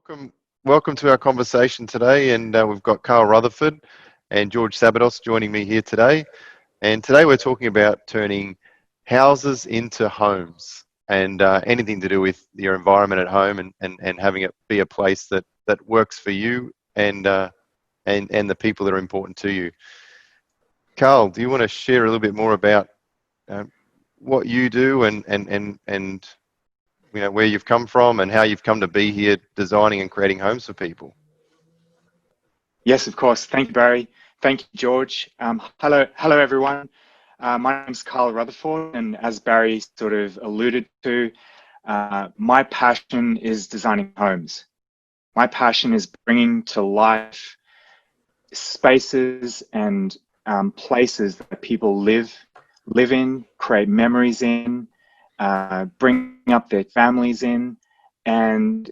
Welcome, welcome to our conversation today, and we've got Carl Rutherfoord and George Sabados joining me here today. And today we're talking about turning houses into homes and anything to do with your environment at home and having it be a place that works for you and the people that are important to you. Carl, do you want to share a little bit more about what you do and where you've come from and how you've come to be here designing and creating homes for people? Yes, of course. Thank you, Barry. Thank you, George. Hello, everyone. My name is Carl Rutherfoord, and as Barry sort of alluded to, my passion is designing homes. My passion is bringing to life spaces and places that people live in, create memories in, bring up their families in, and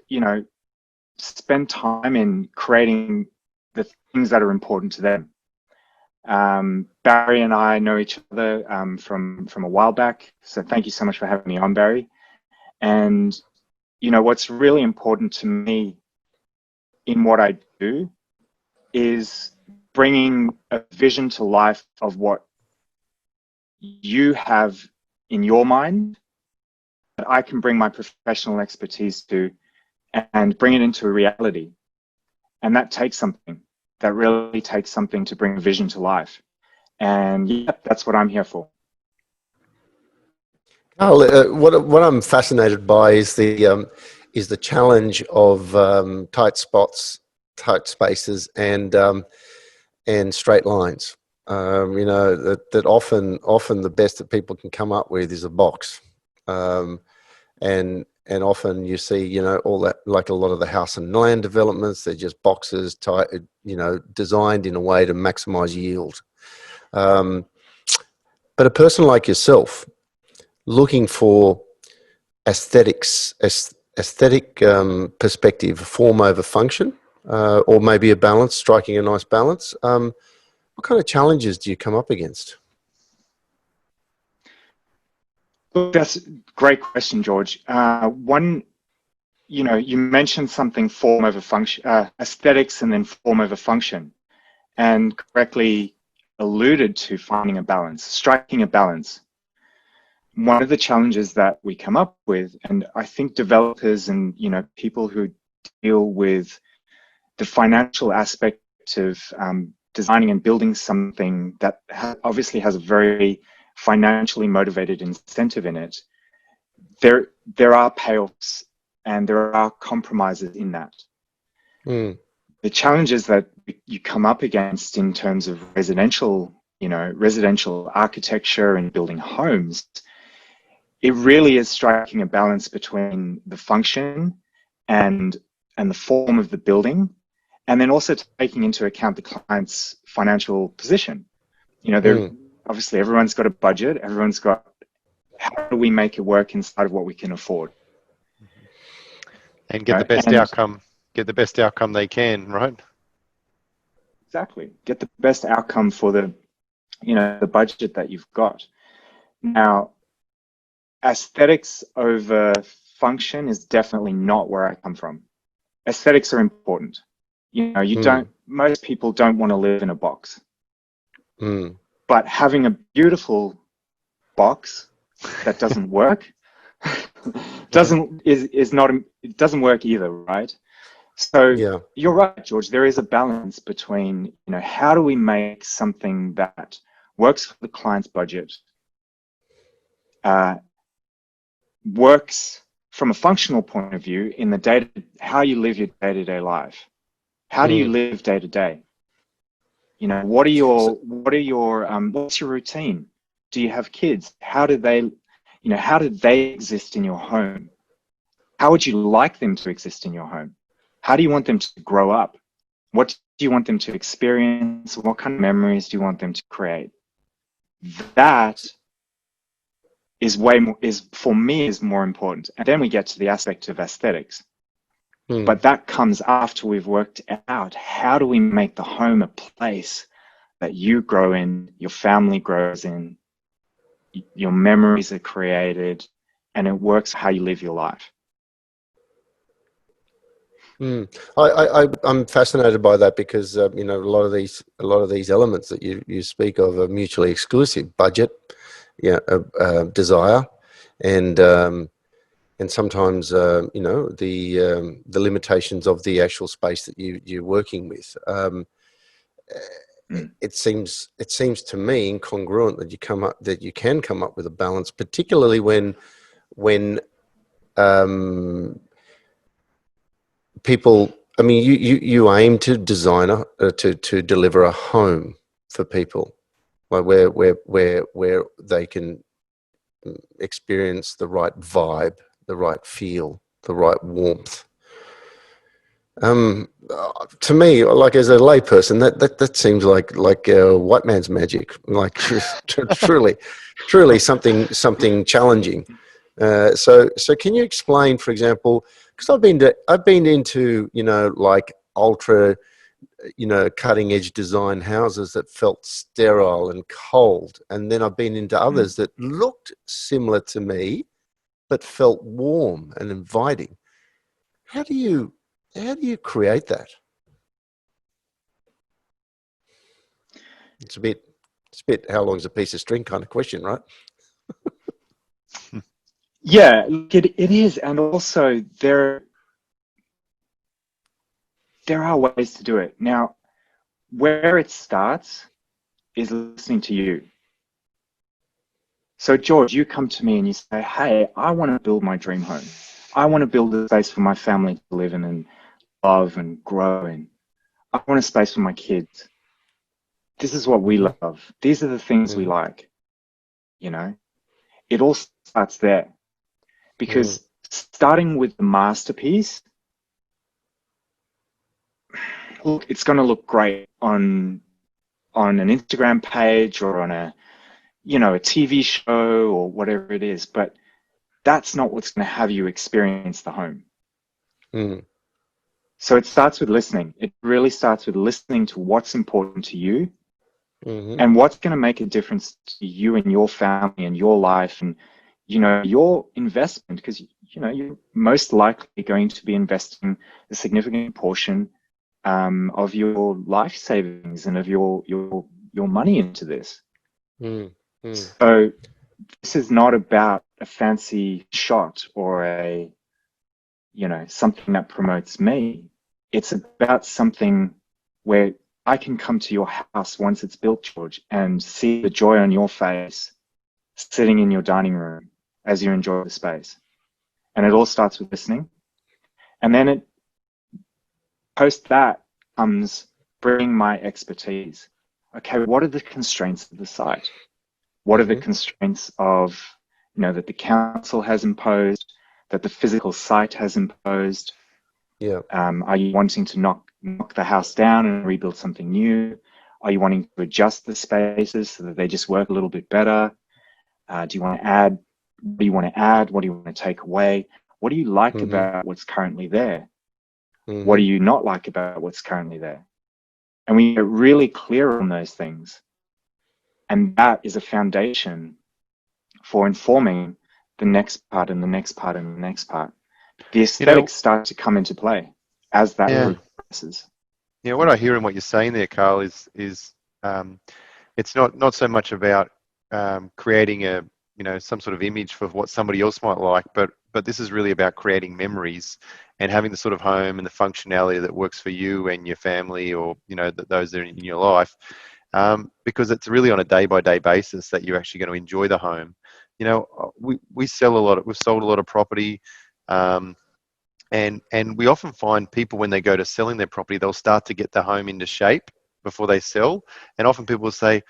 spend time in creating the things that are important to them. Barry and I know each other from a while back, so thank you so much for having me on, Barry. And what's really important to me in what I do is bringing a vision to life of what you have in your mind that I can bring my professional expertise to and bring it into a reality. And that takes something. That really takes something to bring a vision to life. And yeah, that's what I'm here for. Carl, what I'm fascinated by is the challenge of tight spots, tight spaces, and straight lines. That often the best that people can come up with is a box, and often you see all that, like a lot of the house and land developments, they're just boxes tight, designed in a way to maximize yield. But a person like yourself, looking for aesthetic perspective, form over function, or maybe a balance, striking a nice balance. What kind of challenges do you come up against? Look, that's a great question, George. One, you mentioned something, form over function, aesthetics and then form over function, and correctly alluded to finding a balance, striking a balance. One of the challenges that we come up with, and I think developers and people who deal with the financial aspect of designing and building something that obviously has a very financially motivated incentive in it, there are payoffs and there are compromises in that. The challenges that you come up against in terms of residential architecture and building homes, it really is striking a balance between the function and the form of the building, and then also taking into account the client's financial position. Obviously everyone's got a budget, everyone's got, how do we make it work inside of what we can afford? And get the best outcome they can, right? Exactly. Get the best outcome for the budget that you've got. Now, aesthetics over function is definitely not where I come from. Aesthetics are important. Most people don't want to live in a box. But having a beautiful box that doesn't work doesn't work either, right? So yeah. You're right, George. There is a balance between how do we make something that works for the client's budget, works from a functional point of view in the how you live your day-to-day life. How do you live day to day? What's your routine? Do you have kids? How do they exist in your home? How would you like them to exist in your home? How do you want them to grow up? What do you want them to experience? What kind of memories do you want them to create? That is for me more important. And then we get to the aspect of aesthetics. But that comes after we've worked out, how do we make the home a place that you grow in, your family grows in, your memories are created, and it works how you live your life. I'm fascinated by that because you know, a lot of these elements that you speak of are mutually exclusive. Budget, yeah, desire, and sometimes you know, the limitations of the actual space that you're working with. Mm. It seems to me incongruent that you can come up with a balance, particularly when um, people. I mean, you aim to to deliver a home for people, like where they can experience the right vibe, the right feel, the right warmth. To me, like as a layperson, that seems like white man's magic, like truly something challenging. So can you explain, for example, because I've been into, you know, like ultra, you know, cutting edge design houses that felt sterile and cold, and then I've been into Mm. others that looked similar to me but felt warm and inviting. How do you create that? It's a bit how long's a piece of string kind of question, right? Yeah, look, it is, and also there are ways to do it. Now, where it starts is listening to you. So, George, you come to me and you say, "Hey, I want to build my dream home. I want to build a space for my family to live in and love and grow in. I want a space for my kids. This is what we love. These are the things we Mm-hmm. like." You know, it all starts there because starting with the masterpiece, look, it's going to look great on an Instagram page or on a, you know, a TV show or whatever it is, but that's not what's going to have you experience the home. Mm-hmm. So it starts with listening. It really starts with listening to what's important to you Mm-hmm. and what's going to make a difference to you and your family and your life and, you know, your investment, because, you know, you're most likely going to be investing a significant portion of your life savings and of your money into this. Mm-hmm. So this is not about a fancy shot or a, you know, something that promotes me. It's about something where I can come to your house once it's built, George, and see the joy on your face sitting in your dining room as you enjoy the space. And it all starts with listening. And then it post that comes bringing my expertise. Okay, what are the constraints of the site? What are the Mm-hmm. constraints of, you know, that the council has imposed, that the physical site has imposed? Yeah. Are you wanting to knock the house down and rebuild something new? Are you wanting to adjust the spaces so that they just work a little bit better? Do you want to add? What do you want to add? What do you want to take away? What do you like Mm-hmm. about what's currently there? What Mm-hmm. do you not like about what's currently there? And we get really clear on those things. And that is a foundation for informing the next part and the next part and the next part. The You know, aesthetics start to come into play as that yeah, progresses. what I hear in what you're saying there, Carl, is um, it's not so much about creating a, you know, some sort of image for what somebody else might like, but this is really about creating memories and having the sort of home and the functionality that works for you and your family, or, you know, those that are in your life, because it's really on a day by day basis that you're actually going to enjoy the home. You know, we sell a lot. We've sold a lot of property. Um, and we often find people, when they go to selling their property, they'll start to get the home into shape before they sell. And often people will say,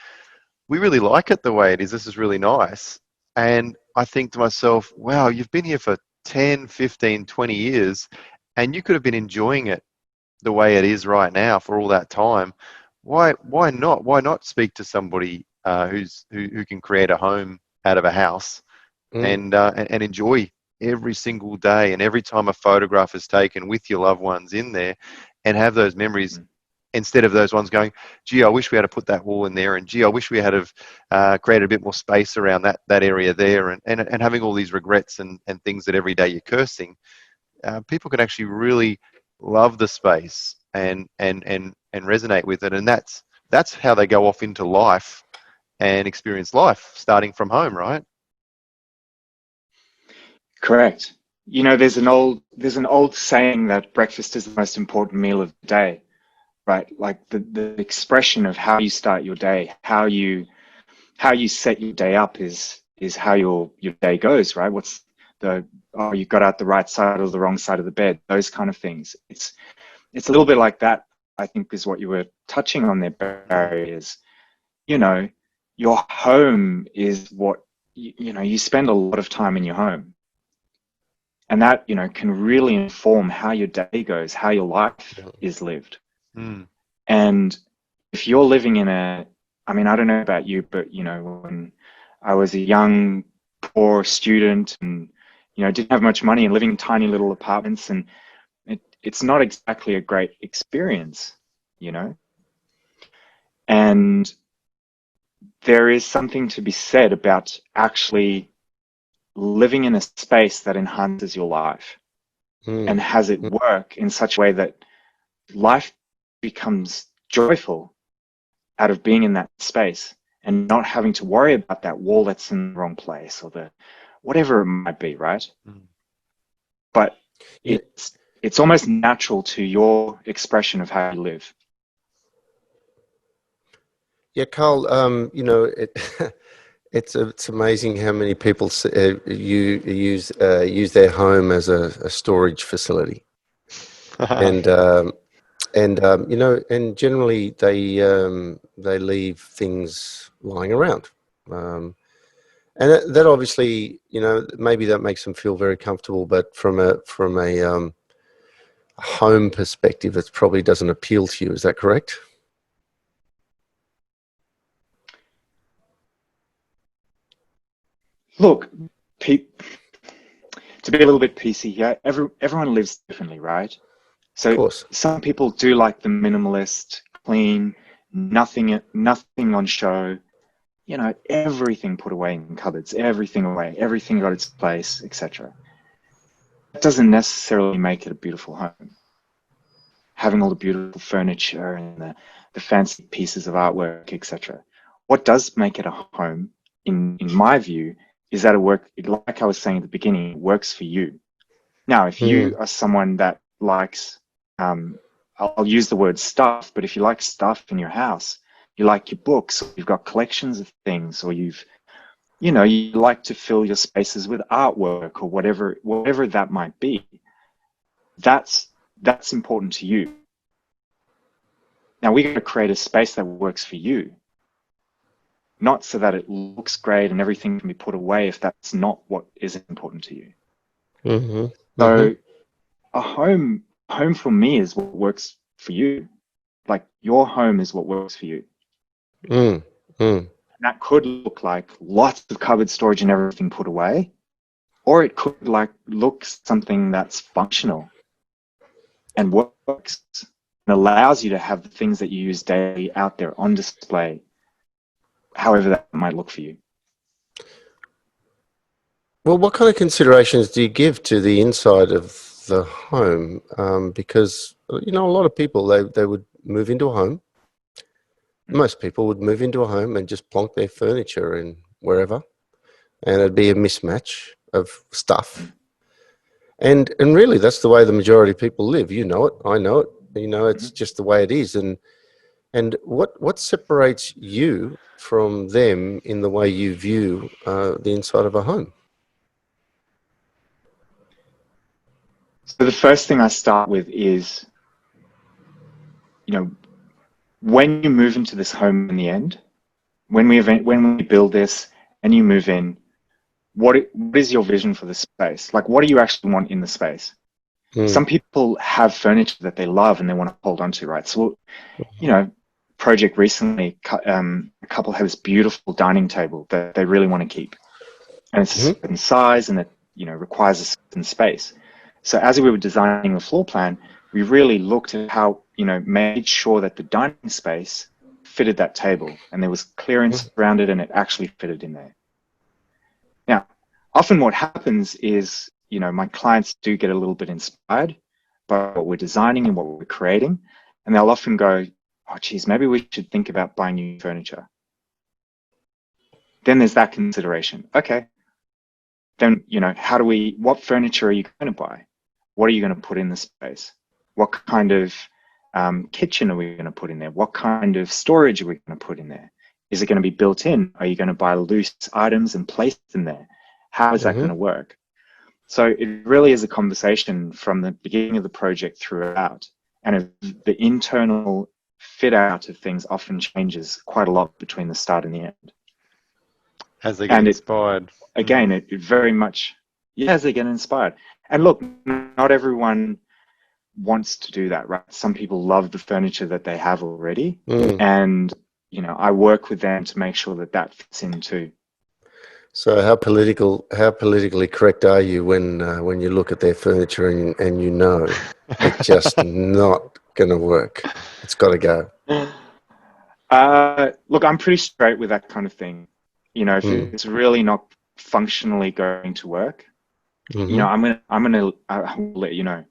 we really like it the way it is. This is really nice. And I think to myself, wow, you've been here for 10, 15, 20 years, and you could have been enjoying it the way it is right now for all that time. Why not? Why not speak to somebody who can create a home out of a house Mm. and enjoy every single day and every time a photograph is taken with your loved ones in there, and have those memories, instead of those ones going, gee, I wish we had to put that wall in there, and gee, I wish we had have created a bit more space around that area there, and having all these regrets and things that every day you're cursing. People can actually really love the space, and resonate with it, and that's how they go off into life and experience life, starting from home, right? Correct. You know, there's an old saying that breakfast is the most important meal of the day, right? Like the expression of how you start your day, how you set your day up is how your day goes, right? What's the oh, you got out the right side or the wrong side of the bed, those kind of things. It's a little bit like that, I think, is what you were touching on there, Barry, is, you know, your home is what you know, you spend a lot of time in your home. And that, you know, can really inform how your day goes, how your life is lived. Mm. And if you're living in a, I mean, I don't know about you, but, you know, when I was a young, poor student and, you know, didn't have much money and living in tiny little apartments, and it's not exactly a great experience, you know? And there is something to be said about actually living in a space that enhances your life and has it work in such a way that life becomes joyful out of being in that space and not having to worry about that wall that's in the wrong place or the whatever it might be, right? Mm. But Yeah. it's almost natural to your expression of how you live. Yeah, Carl. You know, it's amazing how many people use their home as a storage facility, and you know, and generally they leave things lying around, and that obviously, you know, maybe that makes them feel very comfortable, but from a home perspective, it probably doesn't appeal to you. Is that correct? Look, to be a little bit PC here, everyone lives differently, right? Of So course. some people do like the minimalist, clean, nothing on show, you know, everything put away in cupboards, everything away, everything got its place, etc. That doesn't necessarily make it a beautiful home. Having all the beautiful furniture and the fancy pieces of artwork, etc. What does make it a home, in my view, is that like I was saying at the beginning, it works for you. Now, if you are someone that likes, I'll use the word stuff, but if you like stuff in your house, you like your books, or you've got collections of things, or you like to fill your spaces with artwork or whatever that might be, that's important to you. Now, we got to create a space that works for you, not so that it looks great and everything can be put away if that's not what is important to you. Mm-hmm. So a home for me is what works for you. Like your home is what works for you. And that could look like lots of cupboard storage and everything put away, or it could look something that's functional and works and allows you to have the things that you use daily out there on display, however that might look for you. Well, what kind of considerations do you give to the inside of the home? Because, you know, a lot of people, they would move into a home. Most people would move into a home and just plonk their furniture in wherever, and it'd be a mismatch of stuff. And really, that's the way the majority of people live. You know it. I know it. You know, it's just the way it is. And what separates you from them in the way you view the inside of a home? So the first thing I start with is, you know, when you move into this home in the end, when we build this and you move in, what is your vision for the space? Like, what do you actually want in the space? Some people have furniture that they love and they want to hold on to, right? So, you know, project recently, a couple have this beautiful dining table that they really want to keep, and it's a certain size and it, you know, requires a certain space. So as we were designing the floor plan, we really looked at how, you know, made sure that the dining space fitted that table and there was clearance around it and it actually fitted in there. Now, often what happens is, you know, my clients do get a little bit inspired by what we're designing and what we're creating. And they'll often go, oh, geez, maybe we should think about buying new furniture. Then there's that consideration. Okay, then, what furniture are you going to buy? What are you going to put in the space? What kind of kitchen are we going to put in there? What kind of storage are we going to put in there? Is it going to be built in? Are you going to buy loose items and place them there? How is that going to work? So it really is a conversation from the beginning of the project throughout. And the internal fit out of things often changes quite a lot between the start and the end. As they get inspired. Again, it very much, as they get inspired. And look, not everyone wants to do that, right? Some people love the furniture that they have already. And, I work with them to make sure that that fits in too. So how politically correct are you when you look at their furniture and it's just not going to work? It's got to go. Look, I'm pretty straight with that kind of thing. If it's really not functionally going to work, I will let you know.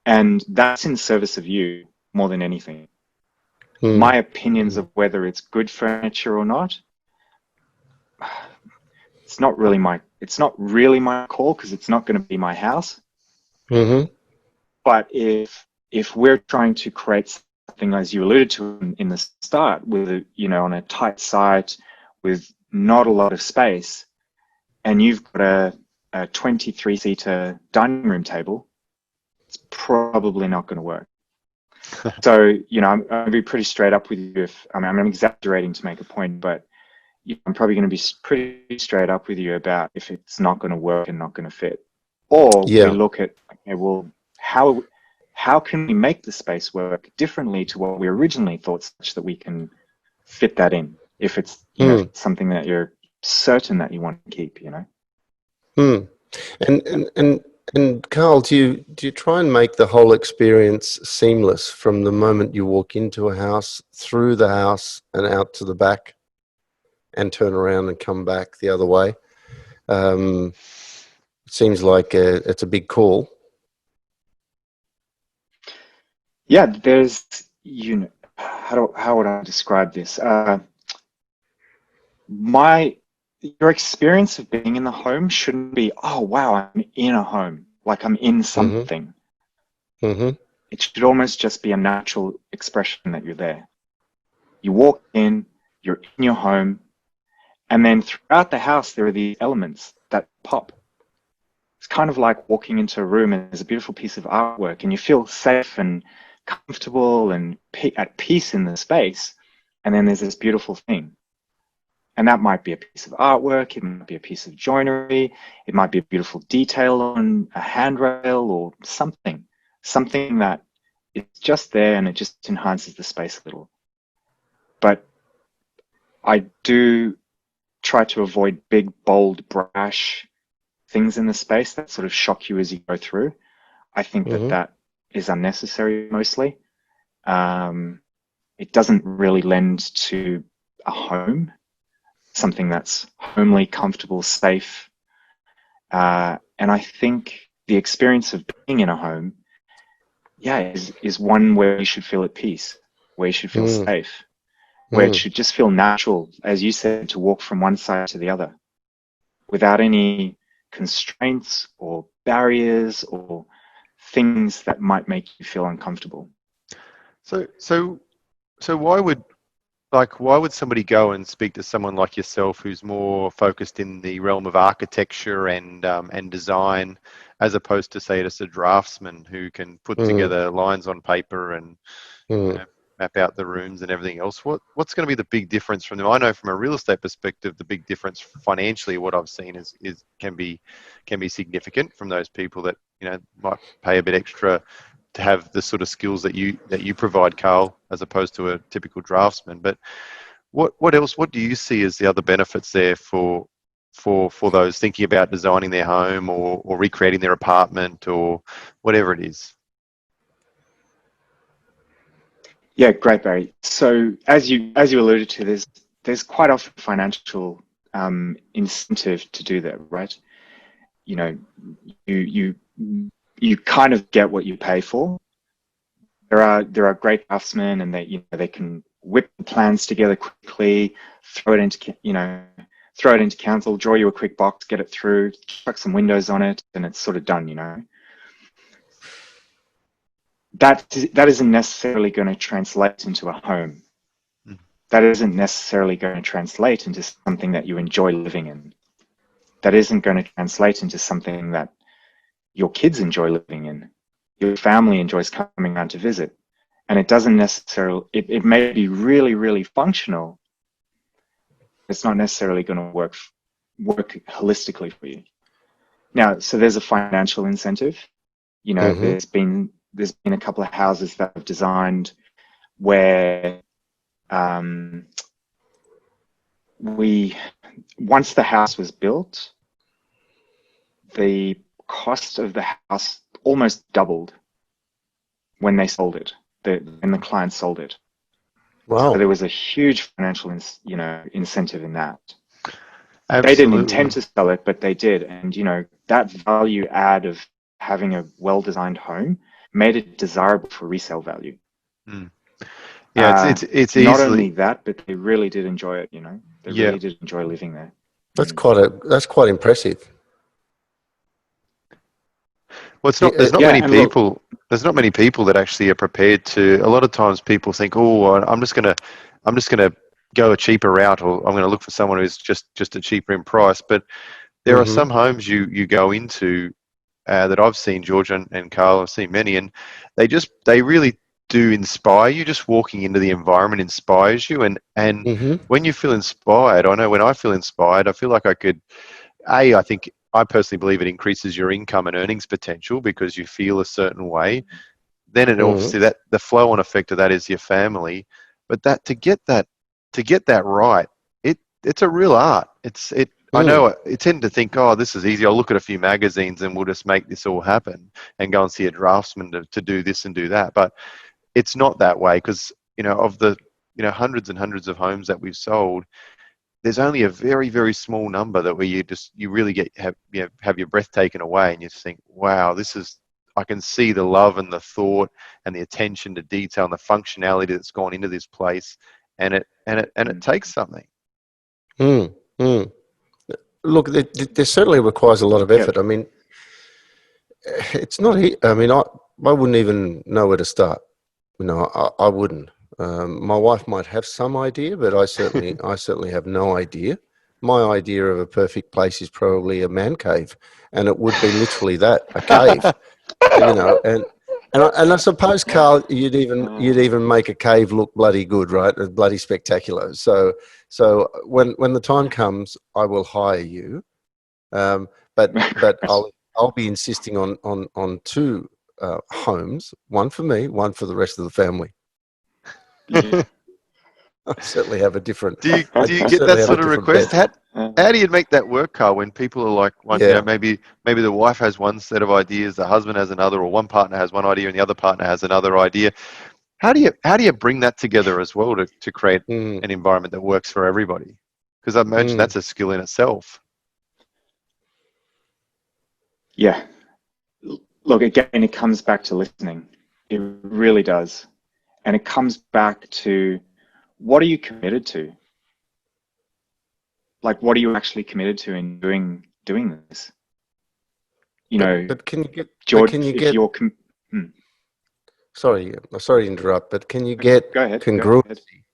And that's in service of you more than anything. My opinions of whether it's good furniture or not, it's not really my call, because it's not going to be my house. But if we're trying to create something, as you alluded to in the start, with on a tight site with not a lot of space, and you've got a 23-seater dining room table, it's probably not going to work. So, I'm going to be pretty straight up with you. I'm exaggerating to make a point, but I'm probably going to be pretty straight up with you about if it's not going to work and not going to fit. Or we look at, okay, well, how can we make the space work differently to what we originally thought, such that we can fit that in, if it's something that you're certain that you want to keep, And Carl, do you try and make the whole experience seamless from the moment you walk into a house, through the house and out to the back, and turn around and come back the other way? It seems like it's a big call. Yeah, there's, how would I describe this? Your experience of being in the home shouldn't be, oh, wow, I'm in a home, like I'm in something. It should almost just be a natural expression that you're there. You walk in, you're in your home, and then throughout the house, there are these elements that pop. It's kind of like walking into a room and there's a beautiful piece of artwork and you feel safe and comfortable and at peace in the space. And then there's this beautiful thing. And that might be a piece of artwork, it might be a piece of joinery, it might be a beautiful detail on a handrail or something that is just there and it just enhances the space a little. But I do try to avoid big, bold, brash things in the space that sort of shock you as you go through. I think that is unnecessary mostly. It doesn't really lend to a home, something that's homely, comfortable, safe. And I think the experience of being in a home, is one where you should feel at peace, where you should feel safe, where it should just feel natural, as you said, to walk from one side to the other without any constraints or barriers or things that might make you feel uncomfortable. So why would somebody go and speak to someone like yourself, who's more focused in the realm of architecture and design, as opposed to, say, just a draftsman who can put together lines on paper and map out the rooms and everything else? What's going to be the big difference from them? I know from a real estate perspective, the big difference financially, what I've seen is can be significant from those people that might pay a bit extra to have the sort of skills that you provide, Carl, as opposed to a typical draftsman. But what else? What do you see as the other benefits there for those thinking about designing their home or recreating their apartment or whatever it is? Yeah, great, Barry. So as you alluded to, there's quite often financial incentive to do that, right? You you kind of get what you pay for. There are great craftsmen, and they can whip the plans together quickly, throw it into council, draw you a quick box, get it through, chuck some windows on it, and it's sort of done. That isn't necessarily going to translate into a home. That isn't necessarily going to translate into something that you enjoy living in. That isn't going to translate into something that your kids enjoy living in, your family enjoys coming around to visit. And it doesn't necessarily, it may be really, really functional. It's not necessarily going to work holistically for you. Now, so there's a financial incentive. There's been a couple of houses that I've designed where once the house was built, the cost of the house almost doubled when they sold it, when the client sold it. Wow. So there was a huge financial incentive in that. Absolutely. They didn't intend to sell it, but they did. And that value add of having a well-designed home made it desirable for resale value. Yeah, it's not easily, only that, but they really did enjoy it. They really did enjoy living there. That's quite impressive. well, it's not. There's not many people. There's not many people that actually are prepared to. A lot of times, people think, "Oh, I'm just gonna go a cheaper route, or I'm going to look for someone who's just a cheaper in price." But there are some homes you go into that I've seen, George and Carl. I've seen many, and they really do inspire you. Just walking into the environment inspires you, and when you feel inspired, I know when I feel inspired, I feel like I could. I think I personally believe it increases your income and earnings potential because you feel a certain way. Then it obviously that the flow on effect of that is your family, but to get that right, it's a real art. I know I tend to think, oh, this is easy. I'll look at a few magazines and we'll just make this all happen and go and see a draftsman to do this and do that. But it's not that way because, of the, hundreds and hundreds of homes that we've sold, there's only a very, very small number that where you really have your breath taken away and you just think, wow, I can see the love and the thought and the attention to detail and the functionality that's gone into this place, and it takes something. Look, there certainly requires a lot of effort. I mean, it's not. I mean, I wouldn't even know where to start. I wouldn't. My wife might have some idea, but I certainly have no idea. My idea of a perfect place is probably a man cave, and it would be literally that, a cave. And I suppose, Carl, you'd even make a cave look bloody good, right? Bloody spectacular. So when the time comes, I will hire you, but I'll be insisting on two homes, one for me, one for the rest of the family. I certainly have a different. Do you get that sort of request? How do you make that work, Carl? When people are like, maybe the wife has one set of ideas, the husband has another, or one partner has one idea and the other partner has another idea. How do you bring that together as well to create an environment that works for everybody? Because I imagine that's a skill in itself. Yeah. Look, again, it comes back to listening. It really does. And it comes back to, what are you committed to? Like, what are you actually committed to in doing this? But can you get, George, can you if get, you're sorry to interrupt, but can you get congruency?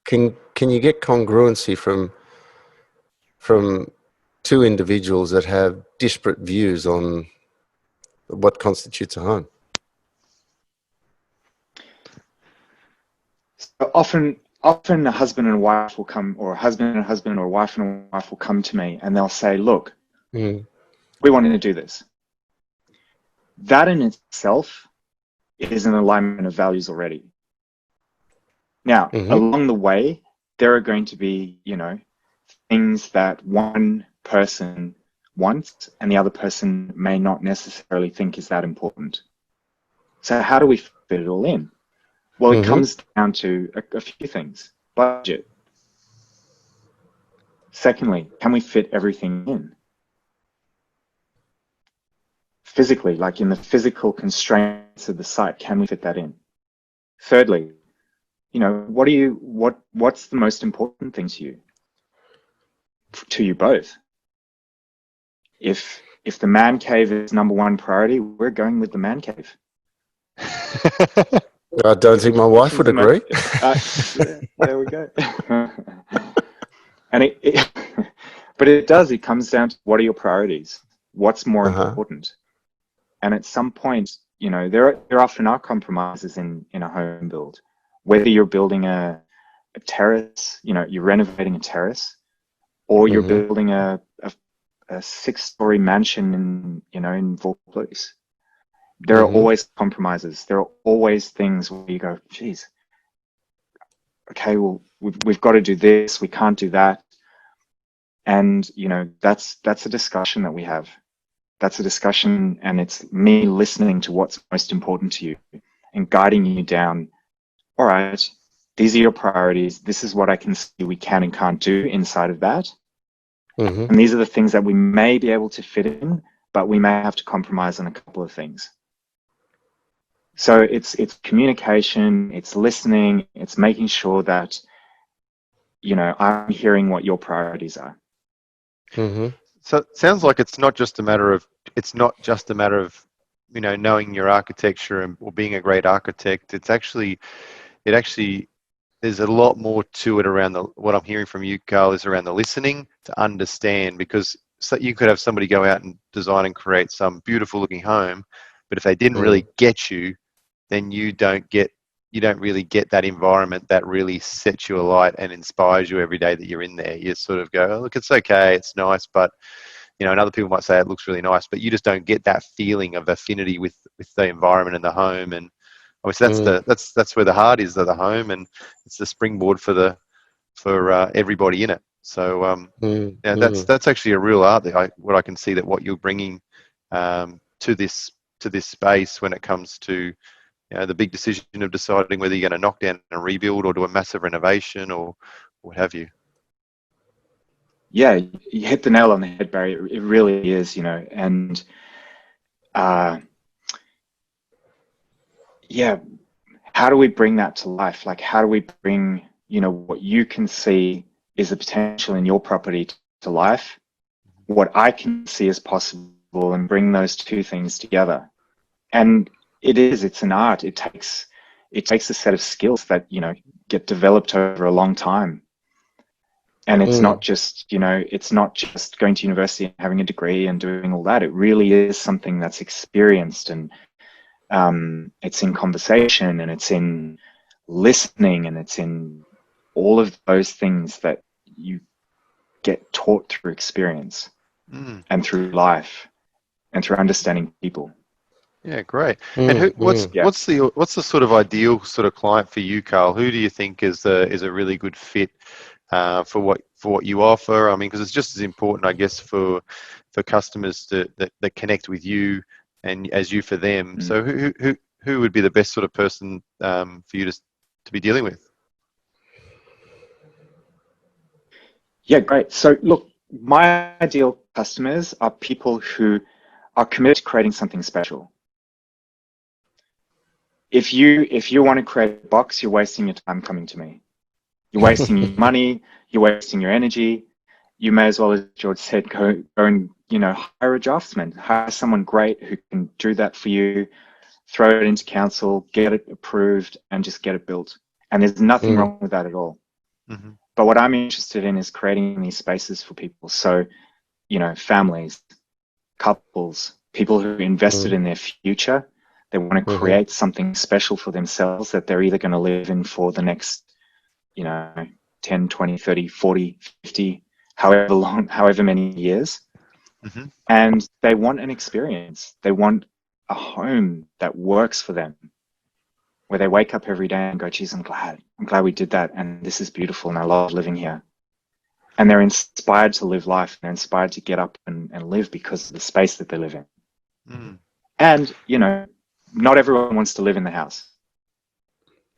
Can you get congruency from two individuals that have disparate views on what constitutes a home? So often a husband and a wife will come, or a husband and a husband, or a wife and a wife will come to me and they'll say, look, we want to do this. That in itself is an alignment of values already. Now, along the way, there are going to be, things that one person wants and the other person may not necessarily think is that important. So how do we fit it all in? Well, it comes down to a few things. Budget. Secondly, can we fit everything in? physically, like in the physical constraints of the site, can we fit that in? Thirdly, you know, what's the most important thing to you both? If the man cave is number one priority, we're going with the man cave. I don't think my wife would agree. There we go. And but it does. It comes down to, what are your priorities? What's more important? And at some point, you know, there often are compromises in a home build. Whether you're building a terrace, you know, you're renovating a terrace, or you're building a 6-story mansion in Vaucluse. There are always compromises. There are always things where you go, geez, okay, well, we've got to do this. We can't do that. And, you know, that's a discussion that we have. That's a discussion, and it's me listening to what's most important to you and guiding you down. All right, these are your priorities. This is what I can see we can and can't do inside of that. And these are the things that we may be able to fit in, but we may have to compromise on a couple of things. So it's communication, it's listening, it's making sure that, you know, I'm hearing what your priorities are. So it sounds like it's not just a matter of you know, knowing your architecture or being a great architect. It actually there's a lot more to it around what I'm hearing from you, Carl, is around the listening to understand, because you could have somebody go out and design and create some beautiful looking home, but if they didn't really get you, then you don't really get that environment that really sets you alight and inspires you every day that you're in there. You sort of go, oh, look, it's okay, it's nice, but, you know, and other people might say it looks really nice, but you just don't get that feeling of affinity with the environment and the home. And obviously that's where the heart is of the home, and it's the springboard for everybody in it. So that's actually a real art there. What I can see that what you're bringing to this space when it comes to, you know, the big decision of deciding whether you're going to knock down and rebuild or do a massive renovation or what have you. Yeah, you hit the nail on the head, Barry. It really is, you know, and yeah, how do we bring that to life? Like, how do we bring, you know, what you can see is the potential in your property to life, what I can see as possible, and bring those two things together? And it's an art. It takes a set of skills that, you know, get developed over a long time. And it's not just, you know, it's not just going to university and having a degree and doing all that. It really is something that's experienced, and it's in conversation, and it's in listening, and it's in all of those things that you get taught through experience and through life and through understanding people. Yeah, great. And what's the sort of ideal sort of client for you, Carl? Who do you think is a really good fit for what you offer? I mean, because it's just as important, I guess, for customers that connect with you and as you for them. So who would be the best sort of person for you to be dealing with? Yeah, great. So look, my ideal customers are people who are committed to creating something special. If you want to create a box, you're wasting your time coming to me. You're wasting your money, you're wasting your energy. You may as well, as George said, go and, you know, hire a draftsman, hire someone great who can do that for you, throw it into council, get it approved, and just get it built. And there's nothing wrong with that at all. But what I'm interested in is creating these spaces for people. So, you know, families, couples, people who invested in their future. They want to create something special for themselves that they're either going to live in for the next, you know, 10, 20, 30, 40, 50, however many years. And they want an experience. They want a home that works for them, where they wake up every day and go, geez, I'm glad we did that. And this is beautiful. And I love living here. And they're inspired to live life. They're inspired to get up and live because of the space that they live in. And, you know, not everyone wants to live in the house.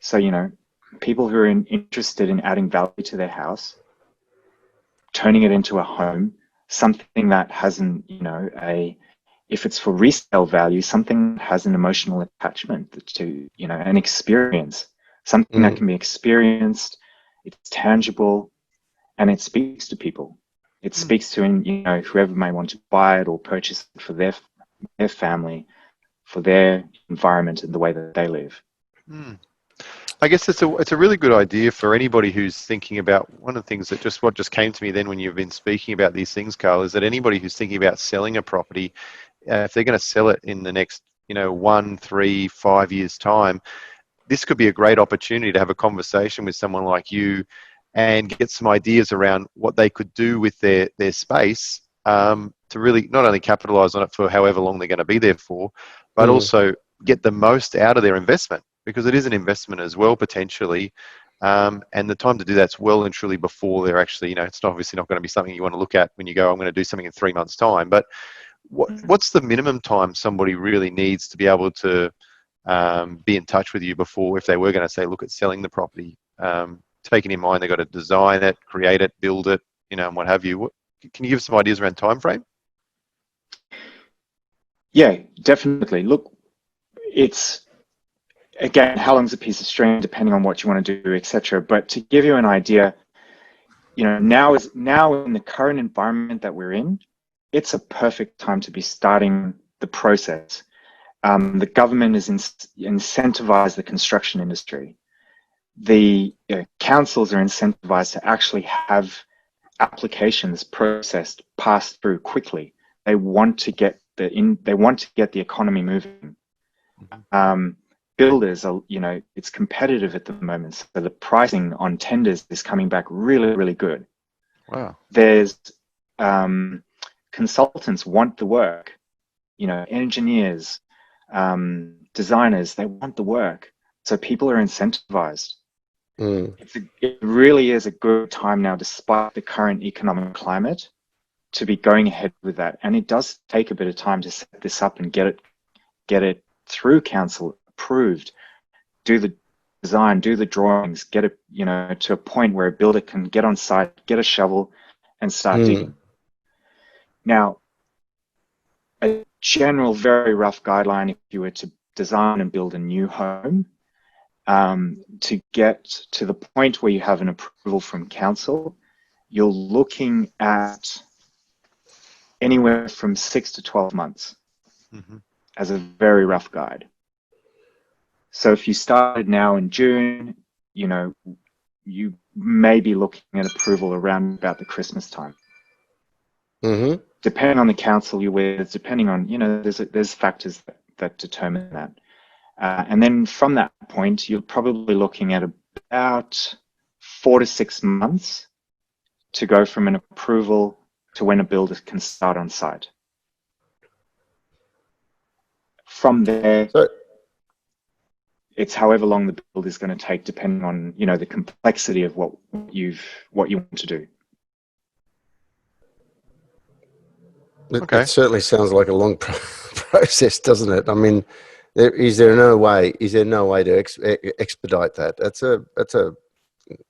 So, you know, people who are interested in adding value to their house, turning it into a home, something that has you know, a If it's for resale value, something that has an emotional attachment to, you know, an experience, something that can be experienced, it's tangible, and it speaks to people. It speaks to, you know, whoever may want to buy it or purchase it for their family, for their environment and the way that they live. I guess it's a really good idea for anybody who's thinking about, one of the things that what just came to me then when you've been speaking about these things, Carl, is that anybody who's thinking about selling a property, if they're going to sell it in the next, you know, 1, 3, 5 years time, this could be a great opportunity to have a conversation with someone like you and get some ideas around what they could do with their space, to really not only capitalize on it for however long they're going to be there for, but also get the most out of their investment, because it is an investment as well, potentially. And the time to do that's well and truly before they're actually, you know, it's obviously not going to be something you want to look at when you go, I'm going to do something in 3 months' time. But what's the minimum time somebody really needs to be able to be in touch with you before, if they were going to say, look at selling the property, taking in mind they've got to design it, create it, build it, you know, and what have you? Can you give some ideas around time frame? Yeah, definitely. Look, it's, again, how long's a piece of string, depending on what you want to do, etc. But to give you an idea, you know, now in the current environment that we're in, it's a perfect time to be starting the process. The government has incentivized the construction industry. The councils are incentivized to actually have applications processed, passed through quickly. They want to get the economy moving. Builders are, you know, it's competitive at the moment, so the pricing on tenders is coming back really, really good. Wow. There's consultants want the work, you know, engineers, designers, they want the work, so people are incentivized. It really is a good time now, despite the current economic climate, to be going ahead with that. And it does take a bit of time to set this up and get it through council, approved, do the design, do the drawings, get it, you know, to a point where a builder can get on site, get a shovel, and start digging. Now, a general, very rough guideline, if you were to design and build a new home, to get to the point where you have an approval from council, you're looking at anywhere from 6 to 12 months as a very rough guide. So if you started now in June, you know, you may be looking at approval around about the Christmas time. Depending on the council you're with, depending on, you know, there's factors that determine that. And then from that point, you're probably looking at about 4 to 6 months to go from an approval to when a builder can start on site. From there, it's however long the build is going to take, depending on, you know, the complexity of what you want to do. It certainly sounds like a long process, doesn't it? I mean, is there no way to expedite that?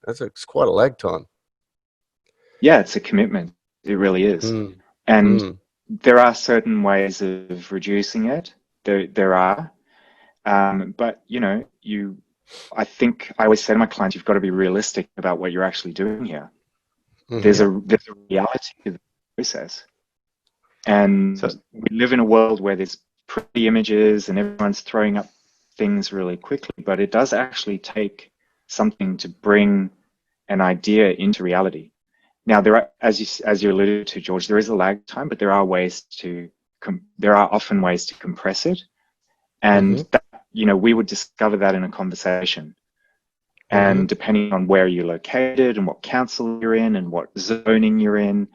It's quite a lag time. Yeah, it's a commitment. It really is. And there are certain ways of reducing it. There are. But, you know, I think I always say to my clients, you've got to be realistic about what you're actually doing here. There's a reality to the process. And we live in a world where there's pretty images and everyone's throwing up things really quickly, but it does actually take something to bring an idea into reality. Now, there are, as you alluded to, George, there is a lag time, but there are often ways to compress it. And that, you know, we would discover that in a conversation. And depending on where you're located and what council you're in and what zoning you're in,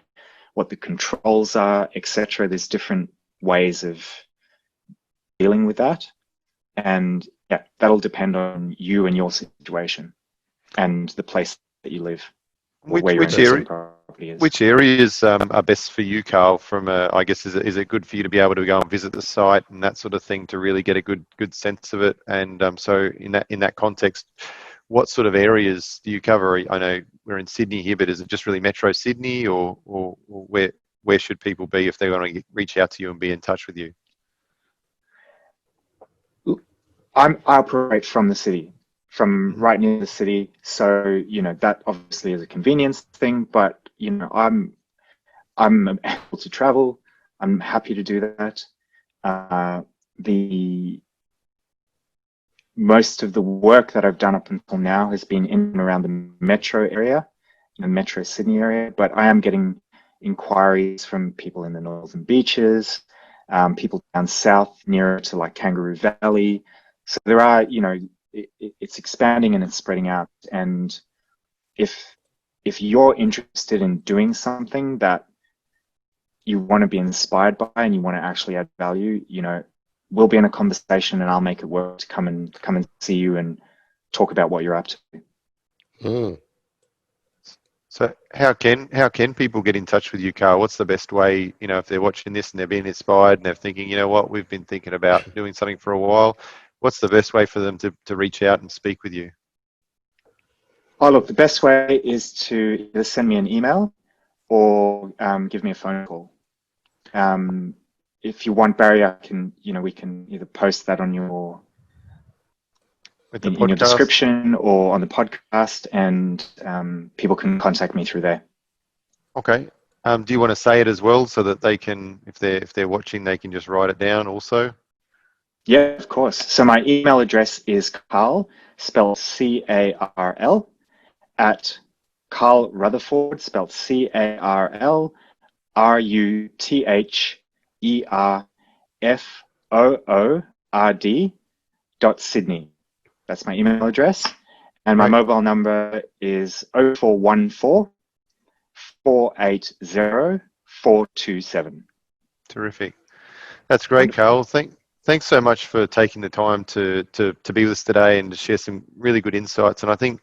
what the controls are, etc., there's different ways of dealing with that. And yeah, that'll depend on you and your situation and the place that you live. Which areas are best for you, Carl? From I guess is it good for you to be able to go and visit the site and that sort of thing to really get a good sense of it? And so in that context, what sort of areas do you cover? I know we're in Sydney here, but is it just really Metro Sydney, or where where should people be if they want to reach out to you and be in touch with you? I operate from the city, from Mhm. right near the city. So, that obviously is a convenience thing, but, I'm able to travel. I'm happy to do that. The most of the work that I've done up until now has been in and around the metro area, the metro Sydney area, but I am getting inquiries from people in the northern beaches, people down south nearer to like Kangaroo Valley. So there are, it's expanding and it's spreading out. And if you're interested in doing something that you want to be inspired by and you want to actually add value, we'll be in a conversation and I'll make it work to come and see you and talk about what you're up to. Mm. So how can people get in touch with you, Carl? What's the best way, if they're watching this and they're being inspired and they're thinking, you know what, we've been thinking about doing something for a while. What's the best way for them to reach out and speak with you? Oh, look, the best way is to either send me an email or give me a phone call. If you want, Barry, we can either post that on With the in your podcast? description or on the podcast, and people can contact me through there. Okay. Do you want to say it as well so that they can, if they're watching, they can just write it down also? Yeah, of course. So my email address is Carl, spelled Carl, at Carl Rutherfoord, spelled CarlRutherfoord.Sydney. That's my email address. And my Great. mobile number is 0414 480 427. Terrific. That's great, Wonderful. Carl. Thanks so much for taking the time to be with us today and to share some really good insights. And I think,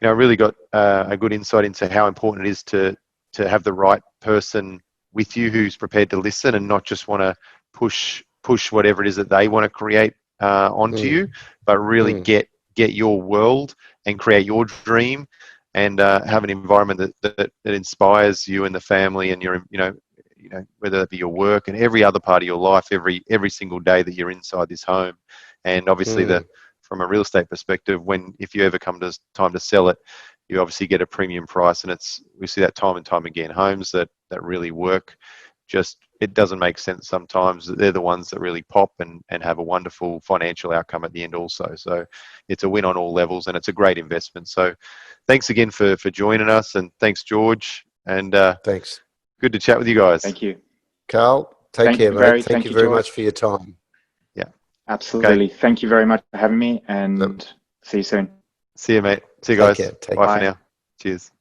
I really got a good insight into how important it is to have the right person with you who's prepared to listen and not just want to push whatever it is that they want to create onto you, but really get your world and create your dream and have an environment that inspires you and the family and your, whether that be your work and every other part of your life, every single day that you're inside this home. And obviously from a real estate perspective, if you ever come to time to sell it, you obviously get a premium price, and we see that time and time again. Homes that really work, it doesn't make sense sometimes. They're the ones that really pop and have a wonderful financial outcome at the end also. So it's a win on all levels, and it's a great investment. So thanks again for joining us, and thanks, George, and Thanks, good to chat with you guys. Thank you. Carl. Take care, you, mate. Barry. Thank you you, very George. much for your time. Yeah. Absolutely. Okay. Thank you very much for having me, and see you soon. See you, mate. See you Take guys. care. Bye for Bye. now. Cheers.